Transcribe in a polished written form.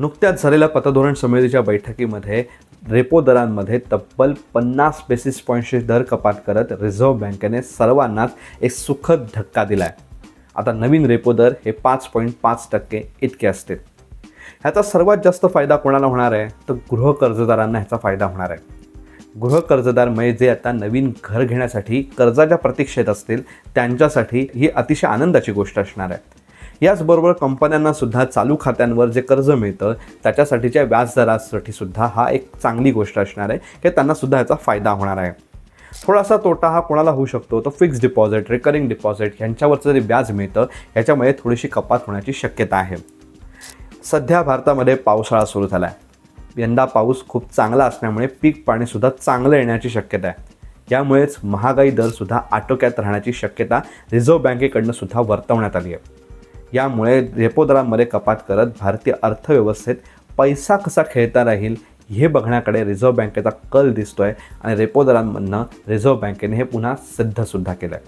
नुकत्याच झालेल्या पतधोरण समितीच्या बैठकीमध्ये रेपो दरांमध्ये तब्बल 50 बेसिस पॉईंटची दर कपात करत रिझर्व्ह बँकेने सर्वांनाच एक सुखद धक्का दिला आहे। आता नवीन रेपो दर हे 5.5% इतके असतील। ह्याचा सर्वात जास्त फायदा कोणाला होणार आहे तर गृह कर्जदारांना ह्याचा फायदा होणार आहे। गृह कर्जदार म्हणजे जे आता नवीन घर घेण्यासाठी कर्जाच्या प्रतीक्षेत असतील त्यांच्यासाठी ही अतिशय आनंदाची गोष्ट असणार आहे। याचबरोबर कंपन्यांना सुद्धा चालू खात्यांवर जे कर्ज मिळतं त्याच्यासाठीच्या व्याजदरासाठी सुद्धा हा एक चांगली गोष्ट असणार आहे की त्यांना सुद्धा याचा फायदा होणार आहे। थोडासा तोटा हा कोणाला होऊ शकतो तो फिक्स्ड डिपॉझिट, रिकरिंग डिपॉझिट यांच्यावरचं जे व्याज मिळतं याच्यामध्ये थोडीशी कपात होण्याची शक्यता आहे। सध्या भारतामध्ये पावसाळा सुरू झाला आहे। यंदा पाऊस खूप चांगला असल्यामुळे पीक पाणीसुद्धा चांगलं येण्याची शक्यता आहे। यामुळेच महागाई दरसुद्धा आटोक्यात राहण्याची शक्यता रिझर्व्ह बँकेकडून सुद्धा वर्तवण्यात आली आहे। यामुळे रेपो दरांमध्ये कपात करत भारतीय अर्थव्यवस्थेत पैसा कसा खेळता राहील हे बघण्याकडे रिझर्व्ह बँकेचा कल दिसतोय आणि रेपो दरांमधनं रिझर्व्ह बँकेने हे पुन्हा सिद्धसुद्धा केलं आहे।